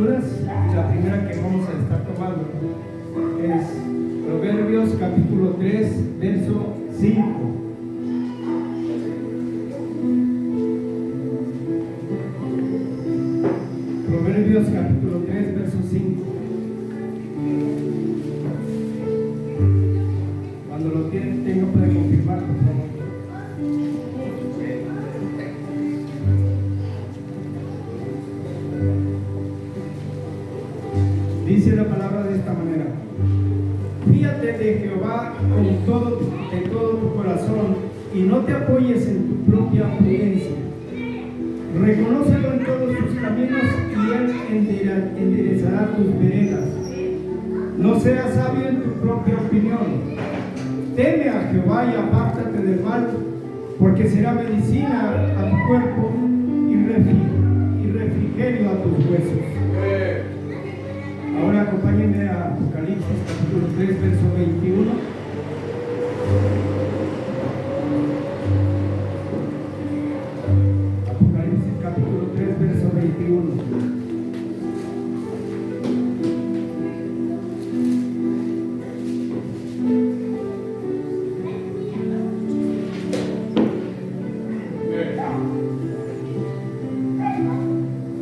Escrituras, y la primera que vamos a estar tomando es Proverbios capítulo 3, verso 5. Proverbios capítulo 3, verso 5. Cuando lo tengo puede confirmar, por favor. Dice la palabra de esta manera: fíate de Jehová de todo tu corazón y no te apoyes en tu propia prudencia. Reconócelo en todos tus caminos y Él enderezará tus veredas. No seas sabio en tu propia opinión. Teme a Jehová y apártate del mal, porque será medicina a tu cuerpo y refrigerio a tus huesos. Ahora acompáñenme a Apocalipsis capítulo 3, verso 21. Apocalipsis capítulo 3, verso 21.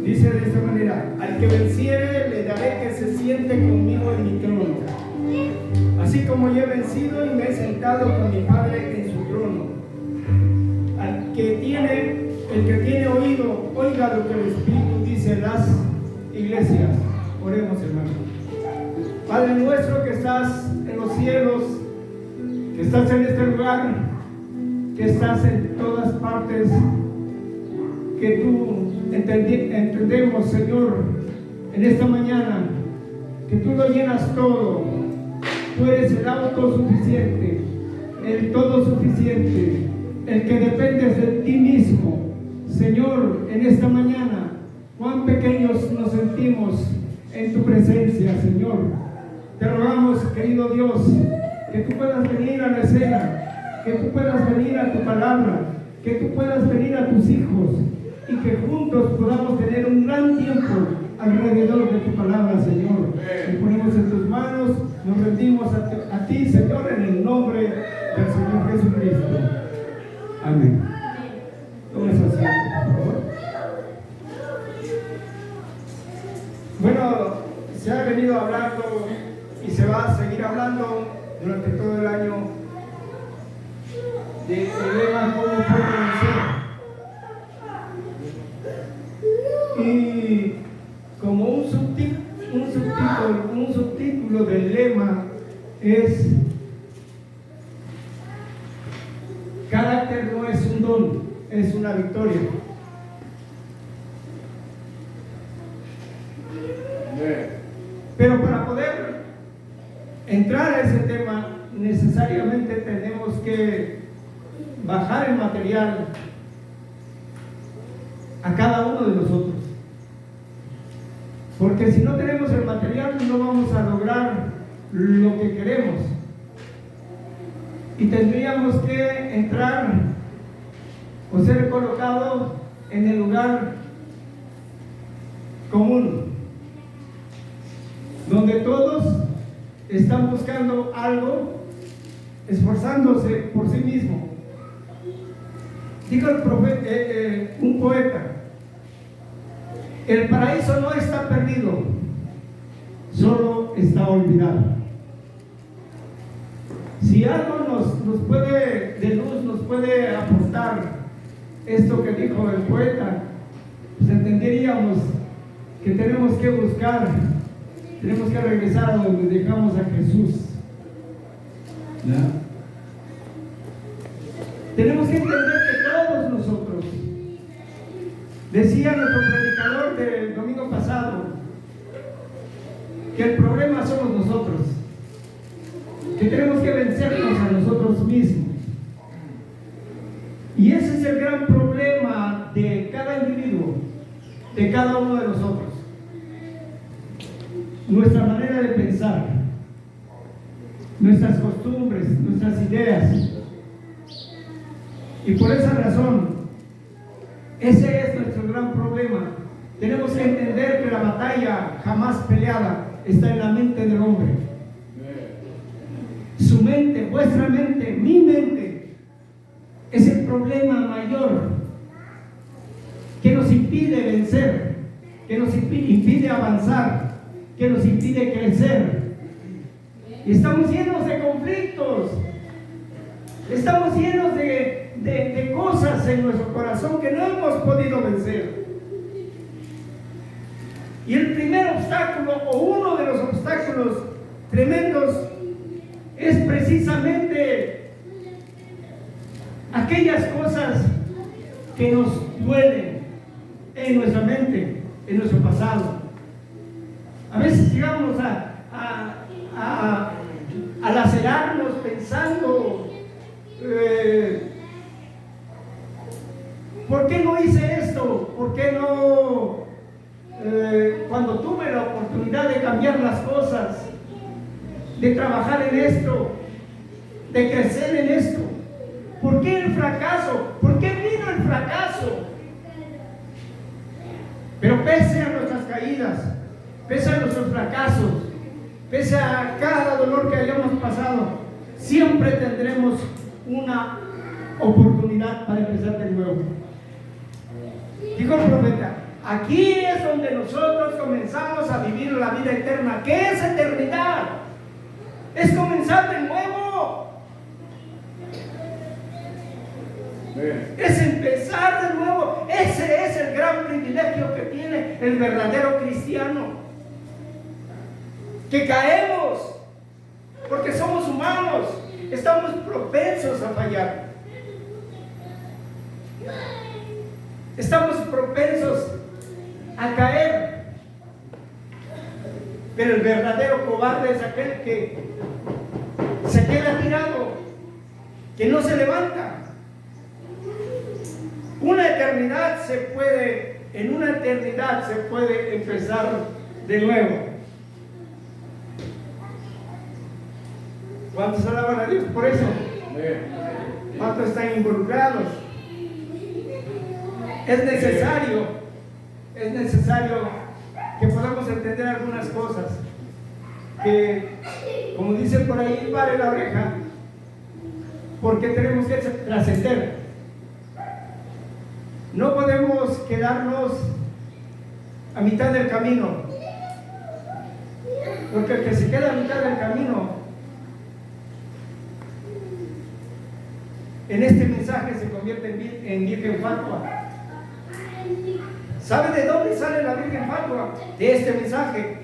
Dice de esta manera: al que venciere le daré que se siente conmigo en mi trono, así como yo he vencido y me he sentado con mi Padre en su trono. El que tiene oído, oiga lo que el Espíritu dice a las iglesias. Oremos, hermanos. Padre nuestro que estás en los cielos, que estás en este lugar, que estás en todas partes, que tú entendemos, Señor, en esta mañana, que tú lo llenas todo. Tú eres el autosuficiente, el todo suficiente, el que dependes de ti mismo. Señor, en esta mañana, cuán pequeños nos sentimos en tu presencia, Señor. Te rogamos, querido Dios, que tú puedas venir a la escena, que tú puedas venir a tu palabra, que tú puedas venir a tus hijos, y que juntos podamos tener un gran tiempo alrededor de tu palabra, Señor. Nos ponemos en tus manos, nos rendimos a ti, Señor, en el nombre del Señor Jesucristo. Amén. Tome su asiento, por favor. Bueno, se ha venido hablando y se va a seguir hablando durante todo el año de lema cómo puedo vencer. Y como un subtítulo del lema es: carácter no es un don, es una victoria. Pero para poder entrar a ese tema, necesariamente tenemos que bajar el material a cada uno de nosotros. Porque si no tenemos el material, no vamos a lograr lo que queremos. Y tendríamos que entrar o ser colocado en el lugar común, donde todos están buscando algo, esforzándose por sí mismo. Dijo un poeta: el paraíso no está perdido, solo está olvidado. Si algo nos puede, de luz, nos puede aportar esto que dijo el poeta, pues entenderíamos que tenemos que buscar, tenemos que regresar a donde dejamos a Jesús. ¿No? Tenemos que entender que todos nosotros, decía nuestro predicador del domingo pasado, que el problema somos nosotros, que tenemos que vencernos a nosotros mismos. Y ese es el gran problema de cada individuo, de cada uno de nosotros. Nuestra manera de pensar, nuestras costumbres, nuestras ideas. Y por esa razón, ese es nuestro gran problema, Tenemos que entender que la batalla jamás peleada está en la mente del hombre. Su mente, vuestra mente, mi mente, es el problema mayor que nos impide vencer, que nos impide avanzar, que nos impide crecer. Y estamos llenos de conflictos, estamos llenos de cosas en nuestro corazón que no hemos podido vencer. Y el primer obstáculo, o uno de los obstáculos tremendos, es precisamente aquellas cosas que nos duelen en nuestra mente, en nuestro pasado. A veces llegamos a lacerarnos pensando, ¿por qué no hice esto? ¿Por qué no? Cuando tuve la oportunidad de cambiar las cosas, de trabajar en esto, de crecer en esto, ¿por qué el fracaso? ¿Por qué vino el fracaso? Pero pese a nuestras caídas, pese a nuestros fracasos, pese a cada dolor que hayamos pasado, siempre tendremos una oportunidad para empezar de nuevo. Dijo el profeta: aquí es donde nosotros comenzamos a vivir la vida eterna. ¿Qué es eternidad? Es comenzar de nuevo. Es empezar de nuevo. Ese es el gran privilegio que tiene el verdadero cristiano. Que caemos porque somos humanos, estamos propensos a fallar, estamos propensos a caer. Pero el verdadero cobarde es aquel que se queda tirado, que no se levanta. En una eternidad se puede empezar de nuevo. ¿Cuántos alaban a Dios por eso? ¿Cuántos están involucrados? Es necesario que podamos entender algunas cosas, que, como dicen por ahí, pare la oreja, porque tenemos que trascender. No podemos quedarnos a mitad del camino, porque el que se queda a mitad del camino, en este mensaje se convierte en virgen fatua. ¿Sabe de dónde sale la virgen fatua? De este mensaje.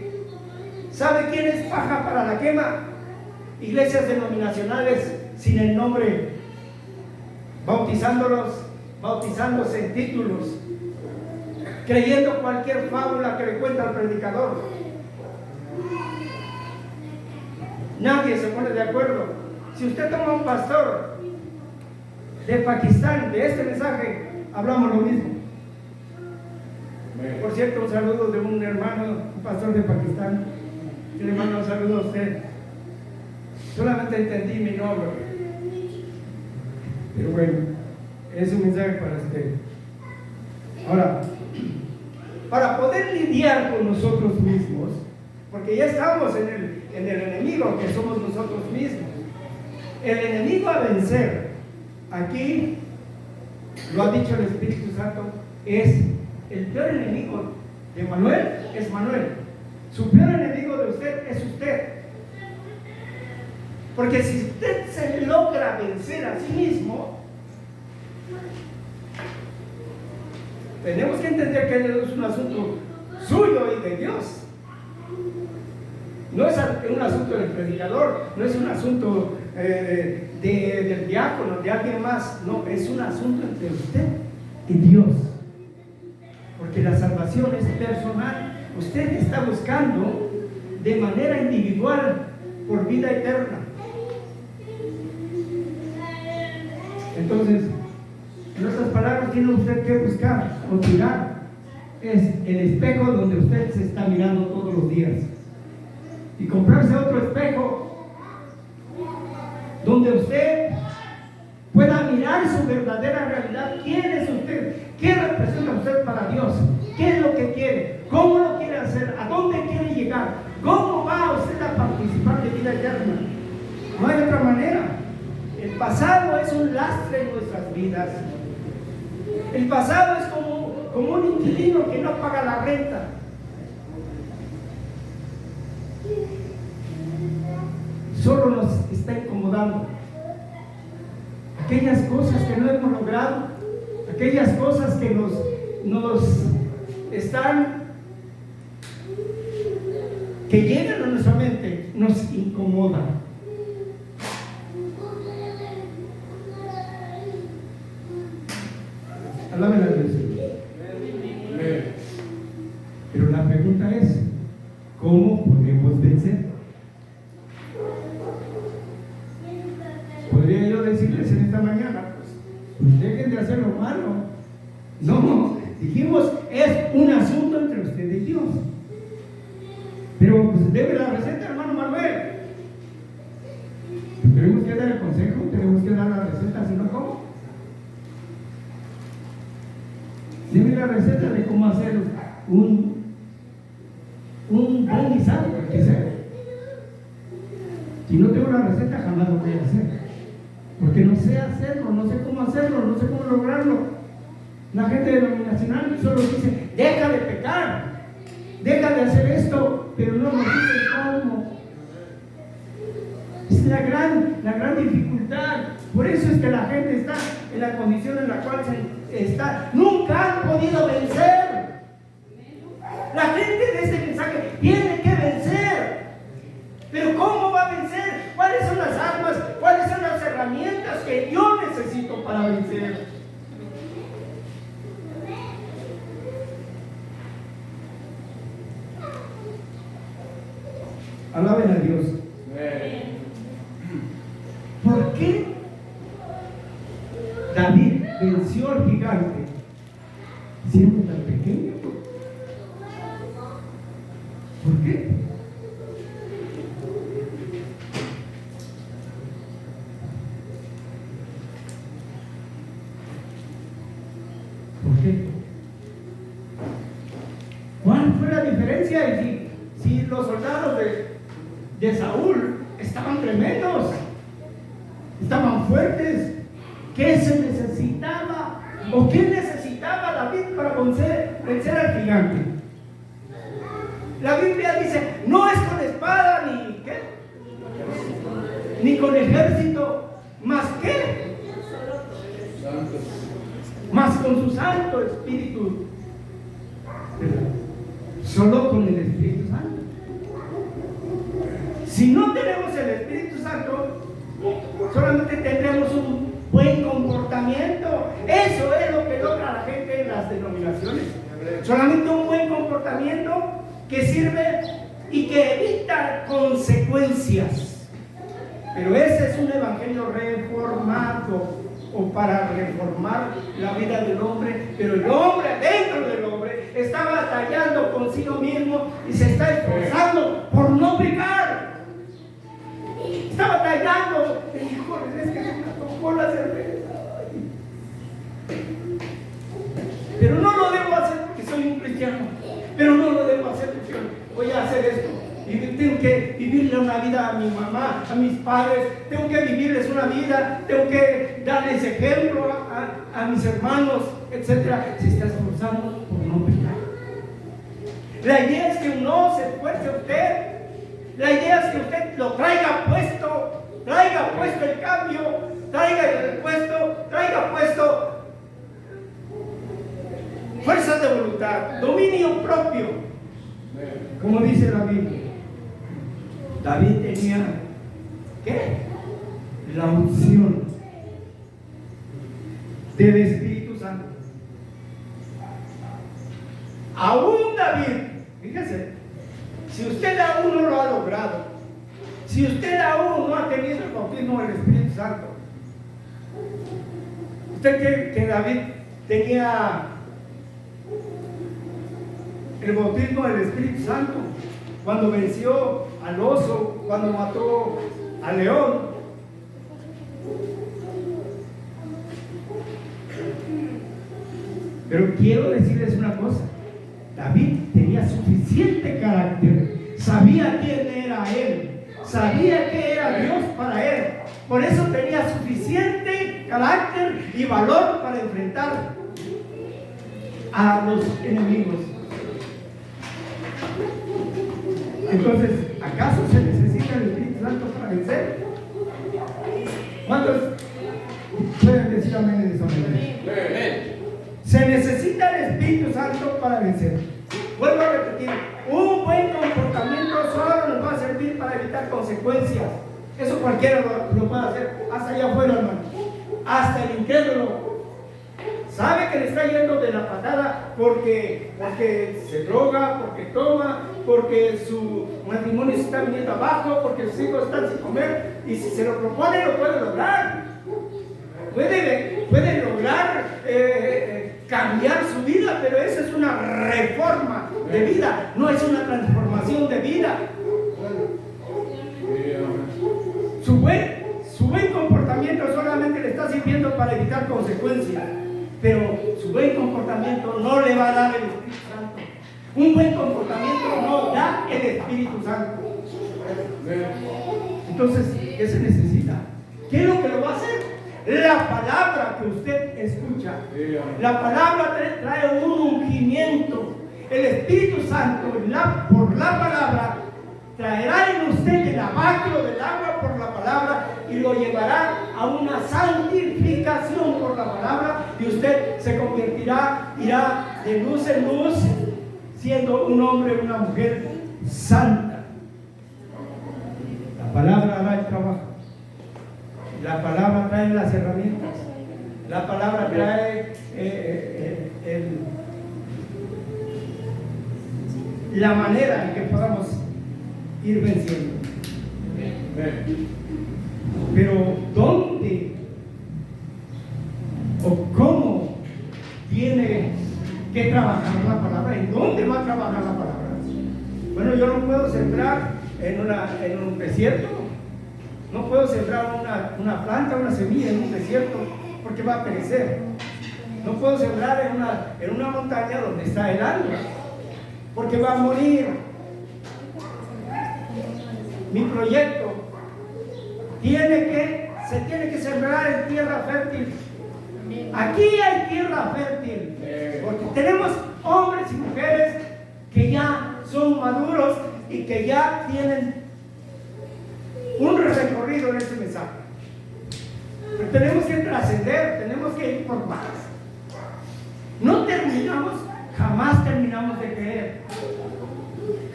¿Sabe quién es paja para la quema? Iglesias denominacionales sin el nombre, bautizándose en títulos, creyendo cualquier fábula que le cuenta al predicador. Nadie se pone de acuerdo. Si usted toma un pastor de Pakistán, de este mensaje, hablamos lo mismo. Por cierto, un saludo de un hermano, un pastor de Pakistán. Yo le mando un saludo a usted. Solamente entendí mi nombre, pero bueno, es un mensaje para usted. Ahora, para poder lidiar con nosotros mismos, porque ya estamos en el enemigo que somos nosotros mismos, el enemigo a vencer, aquí lo ha dicho el Espíritu Santo, es el peor enemigo de Manuel, es Manuel. Su peor enemigo de usted es usted. Porque si usted se logra vencer a sí mismo, tenemos que entender que es un asunto suyo y de Dios. No es un asunto del predicador, no es un asunto del diácono, de alguien más. No, es un asunto entre usted y Dios. Porque la salvación es personal. Usted está buscando de manera individual por vida eterna. Entonces, en otras palabras, tiene usted que buscar o tirar es el espejo donde usted se está mirando todos los días, y comprarse otro espejo donde usted pueda mirar su verdadera realidad. ¿Quién es usted? ¿Qué representa usted para Dios? ¿Qué es lo que quiere? llegar. ¿Cómo va usted a participar de vida eterna? No hay otra manera. El pasado es un lastre en nuestras vidas. El pasado es como un inquilino que no paga la renta. Solo nos está incomodando. Aquellas cosas que no hemos logrado, aquellas cosas que nos están, que llegan a nuestra mente, nos incomodan. Alaben a Dios. Pero la pregunta es, ¿cómo podemos vencer? Podría yo decirles en esta mañana, pues dejen de hacer lo malo. No, dijimos, es un asunto entre usted y Dios. Pero pues debe la receta, hermano Manuel. Tenemos que dar el consejo, tenemos que dar la receta, si no, ¿cómo? Debe la receta de cómo hacer un buen guisado, que sea. Si no tengo la receta, jamás lo voy a hacer. Porque no sé hacerlo, no sé cómo hacerlo, no sé cómo lograrlo. La gente denominacional solo dice, deja de pecar, deja de hacer esto, pero no nos dice cómo. Es la gran dificultad. Por eso es que la gente está en la condición en la cual está. Nunca han podido vencer. La gente de este mensaje tiene que vencer. Pero ¿cómo va a vencer? ¿Cuáles son las armas? ¿Cuáles son las herramientas que yo necesito para vencer? Alaben a Dios. ¿Por qué David venció al gigante siendo tan pequeño? ¿Por qué? ¿Por qué? ¿Cuál fue la diferencia? Si los soldados de Saúl estaban tremendos, estaban fuertes, ¿qué se necesitaba? ¿O qué necesitaba David para vencer al gigante? La Biblia dice, no es con espada ni ¿qué? Ni con ejército, más ¿qué? Más con su Santo Espíritu. Solo con el Espíritu Santo. Si no tenemos el Espíritu Santo, solamente tendremos un buen comportamiento. Eso es lo que logra la gente en las denominaciones. Solamente un buen comportamiento que sirve y que evita consecuencias. Pero ese es un evangelio reformado, o para reformar la vida del hombre. Pero el hombre, dentro del hombre, está batallando consigo mismo y se está esforzando por no pecar. Está batallando. Híjoles, es que se me tocó la cerveza. Pero no lo debo hacer porque soy un cristiano. Pero no lo debo hacer porque voy a hacer esto. Y tengo que vivirle una vida a mi mamá, a mis padres. Tengo que vivirles una vida. Tengo que darles ejemplo a mis hermanos, etc. Se está esforzando por no pecar. La idea es que no se esfuerce usted. La idea es que usted lo traiga puesto el cambio, traiga puesto fuerzas de voluntad, dominio propio, como dice la Biblia. David tenía, ¿qué? La unción del Espíritu Santo. Aún David, fíjese, si usted aún no lo ha logrado, si usted aún no ha tenido el bautismo del Espíritu Santo, usted cree que David tenía el bautismo del Espíritu Santo cuando venció al oso, cuando mató al león. Pero quiero decirles una cosa: David tenía suficiente carácter, sabía quién era Él, sabía que era Dios para Él. Por eso tenía suficiente carácter y valor para enfrentar a los enemigos. Entonces, ¿acaso se necesita el Espíritu Santo para vencer? ¿Cuántos pueden decir amén en esa manera? Se necesita el Espíritu Santo para vencer. Vuelvo a repetir, un buen comportamiento solo nos va a servir para evitar consecuencias. Eso cualquiera lo puede hacer, hasta allá afuera, hermano. Hasta el incrédulo sabe que le está yendo de la patada porque se droga, porque toma, porque su matrimonio se está viniendo abajo, porque sus hijos están sin comer, y si se lo propone lo puede lograr. Puede lograr cambiar su vida, pero esa es una reforma de vida, no es una transformación de vida. Su buen comportamiento solamente le está sirviendo para evitar consecuencias, pero su buen comportamiento no le va a dar el Espíritu Santo. Un buen comportamiento no da el Espíritu Santo. Entonces, ¿qué se necesita? ¿Qué es lo que lo va a hacer? La palabra que usted escucha. La palabra trae un ungimiento. El Espíritu Santo por la palabra traerá en usted el lavacro del agua por la palabra y lo llevará a una santificación por la palabra, y usted se convertirá, irá de luz en luz, siendo un hombre o una mujer santa. La palabra hará el trabajo. La palabra trae las herramientas. La palabra trae la manera en que podamos ir venciendo. Pero ¿dónde o cómo tiene que trabajar la palabra? ¿En dónde va a trabajar la palabra? Bueno, yo no puedo sembrar en un desierto. No puedo sembrar una planta, una semilla en un desierto, porque va a perecer. No puedo sembrar en una montaña donde está el agua, porque va a morir. Mi proyecto se tiene que sembrar en tierra fértil. Aquí hay tierra fértil, porque tenemos hombres y mujeres que ya son maduros y que ya tienen un recorrido en este mensaje. Pero tenemos que trascender, tenemos que ir por más. Jamás terminamos de creer,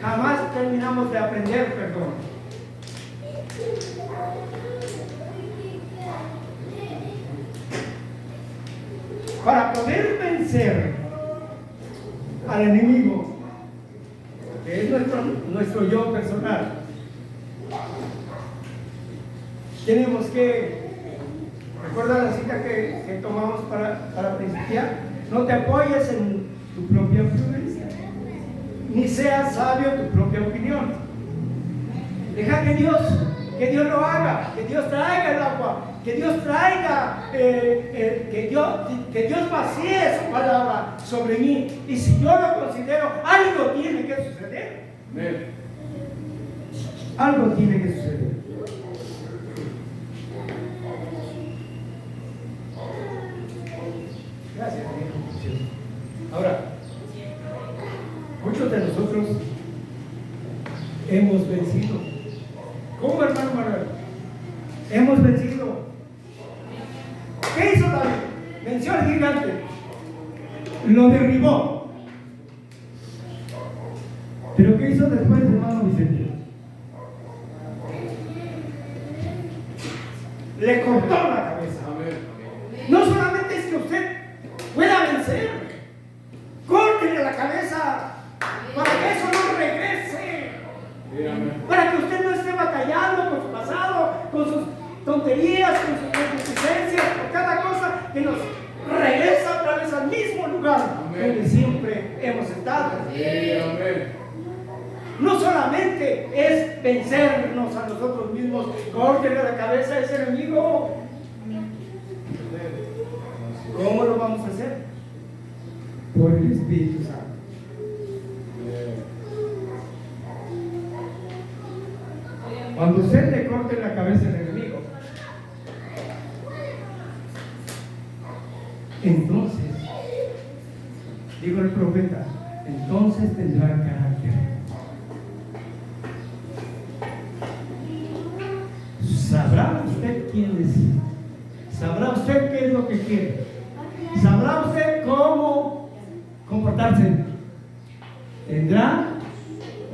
jamás terminamos de aprender, perdón. Para poder vencer al enemigo, que es nuestro yo personal, tenemos que, recuerda la cita que tomamos para principiar: no te apoyes en tu propia prudencia, ni seas sabio en tu propia opinión. Deja que Dios lo haga, que Dios traiga el agua, que Dios traiga, que Dios vacíe su palabra sobre mí. Y si yo lo considero, algo tiene que suceder. Algo tiene que suceder. Gracias, Dios. Ahora, muchos de nosotros hemos vencido. ¿Cómo, hermano Manuel? Hemos vencido. ¿Qué hizo David? Venció al gigante, lo derribó. ¿Pero qué hizo después, hermano Vicente? Le cortó la cabeza. No solamente es que usted pueda vencer, córtele la cabeza para que eso no regrese, para que usted no esté batallando con su pasado, con sus tonterías, con sus concupiscencias, por cada cosa que nos regresa otra vez al mismo lugar donde siempre hemos estado. No solamente es vencernos a nosotros mismos, córtele la cabeza a ese enemigo. ¿Cómo lo vamos a hacer? Por el Espíritu Santo. Cuando usted le corte la cabeza al enemigo, entonces, digo el profeta, entonces tendrá carácter. ¿Sabrá usted quién es? ¿Sabrá usted qué es lo que quiere? ¿Sabrá usted cómo comportarse? ¿Tendrá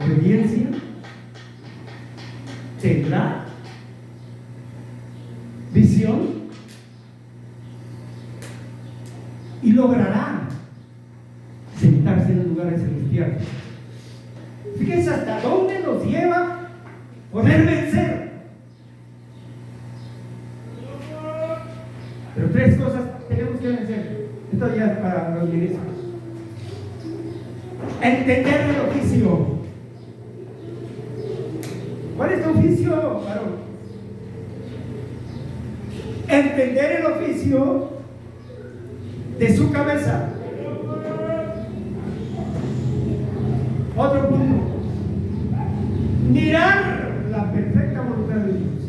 obediencia? ¿Tendrá visión? Y logrará sentarse en los lugares celestiales. Fíjense hasta dónde nos lleva poder vencer. Pero tres cosas tenemos que vencer. Esto ya es para los ministros. Entender el oficio. ¿Cuál es tu oficio, varón? Entender el oficio de su cabeza. Otro punto. Mirar la perfecta voluntad de Dios.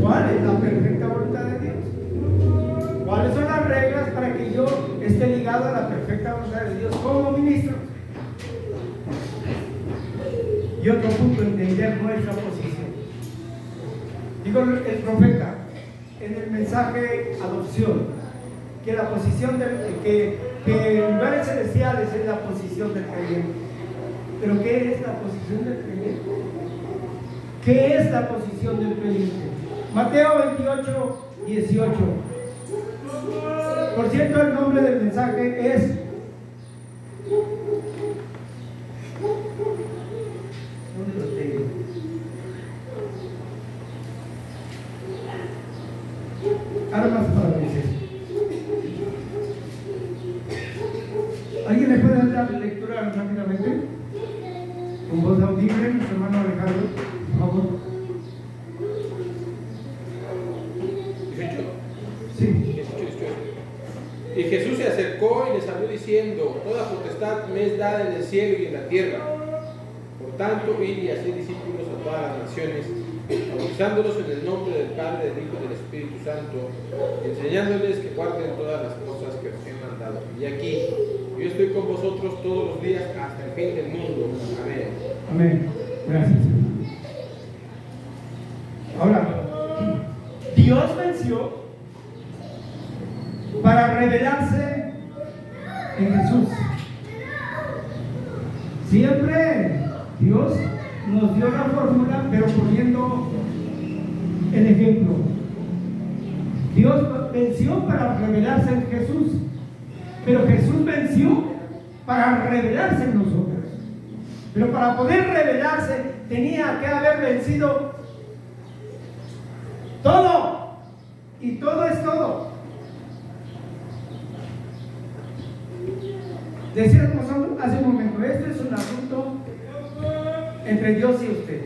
¿Cuál es la perfecta voluntad de Dios? ¿Cuáles son las reglas para que yo esté ligado a la perfecta voluntad de Dios como ministro? Y otro punto, entender nuestra posición. Digo el profeta en el mensaje adopción, que la posición que en lugares celestiales es la posición del creyente. ¿Pero qué es la posición del creyente? ¿Qué es la posición del creyente? Mateo 28, 18. Por cierto, el nombre del mensaje es ¿dónde lo tengo? Armas para vencer. ¿Alguien le puede dar lectura rápidamente? Con voz audible, nuestro hermano Alejandro, por favor. 18. Sí. 18. Y Jesús se acercó y les habló diciendo: toda potestad me es dada en el cielo y en la tierra. Por tanto, id y haced discípulos a todas las naciones, bautizándolos en el nombre del Padre, del Hijo y del Espíritu Santo, enseñándoles que guarden todas las cosas que os he mandado. Y aquí, yo estoy con vosotros todos los días hasta el fin del mundo. Amén. Amén. Gracias. Ahora, Dios venció para revelarse en Jesús. Siempre Dios nos dio la fórmula, pero poniendo el ejemplo. Dios venció para revelarse en Jesús, pero Jesús venció para revelarse en nosotros. Pero para poder revelarse tenía que haber vencido todo, y todo es todo. Decíamos hace un momento, este es un asunto entre Dios y usted.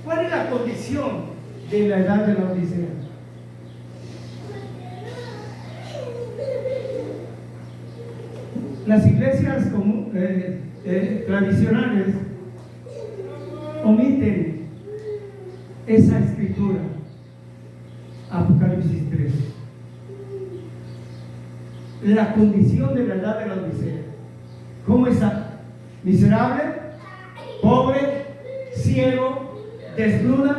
¿Cuál es la condición de la edad de la Odisea? Las iglesias tradicionales omiten esa escritura, Apocalipsis 3. La condición de la edad de la Odisea. ¿Cómo está? Miserable, pobre, ciego, desnuda.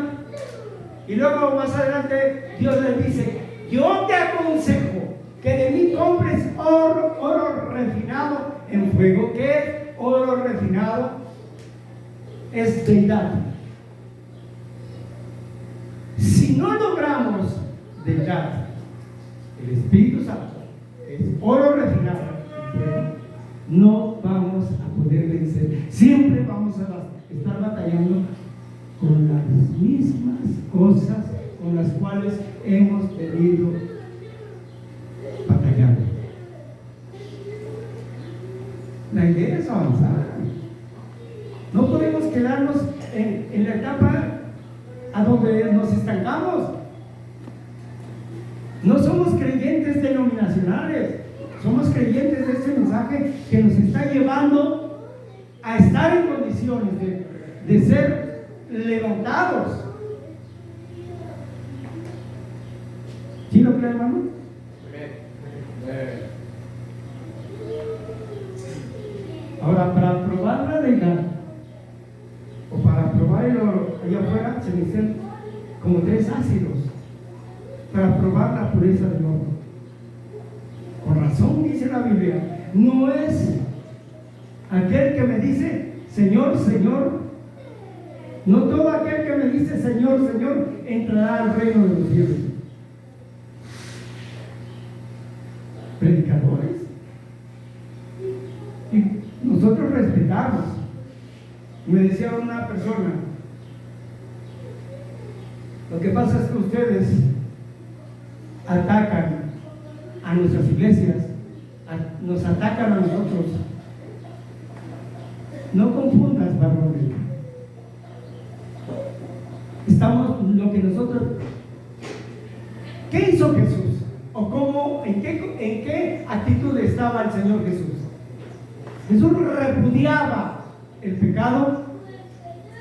Y luego más adelante Dios le dice: yo te aconsejo que de mí compres oro refinado en fuego. ¿Qué es oro refinado? Es deidad. Si no logramos deidad, el Espíritu Santo es oro refinado en fuego, no vamos a poder vencer. Siempre vamos a estar batallando con las mismas cosas con las cuales hemos venido batallando. La idea es avanzar. No podemos quedarnos en la etapa a donde nos estancamos. No somos creyentes denominacionales, Somos creyentes de este mensaje que nos está llevando a estar en condiciones de ser levantados. ¿Sí lo creen, hermano? Ahora, para probar la deidad o para probar el oro allá afuera se necesitan como 3 ácidos para probar la pureza del oro. Con razón dice la Biblia, no es aquel que me dice Señor, Señor, no todo aquel que me dice Señor, Señor entrará al reino de los cielos. Predicadores, y nosotros respetamos. Me decía una persona, lo que pasa es que ustedes atacan a nuestras iglesias, nos atacan a nosotros. No confundas, varones. Estamos lo que nosotros. ¿Qué hizo Jesús? ¿O cómo, en qué actitud estaba el Señor Jesús? Jesús repudiaba el pecado,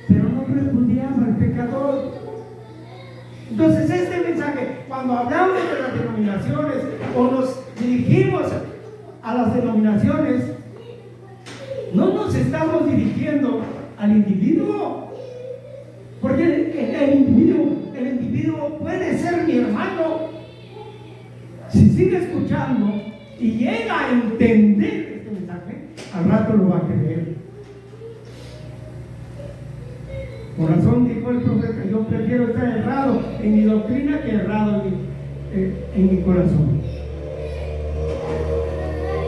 pero no repudiaba el pecador. Entonces este mensaje, cuando hablamos de las denominaciones o nos dirigimos a las denominaciones, no nos estamos dirigiendo al individuo, porque el individuo puede ser mi hermano. Si sigue escuchando y llega a entender este mensaje, al rato lo va a creer. Por razón dijo el profeta, yo prefiero estar errado en mi doctrina que errado en mi corazón.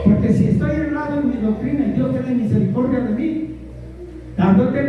Porque si estoy errado en mi doctrina y Dios tiene misericordia de mí, tarde o temprano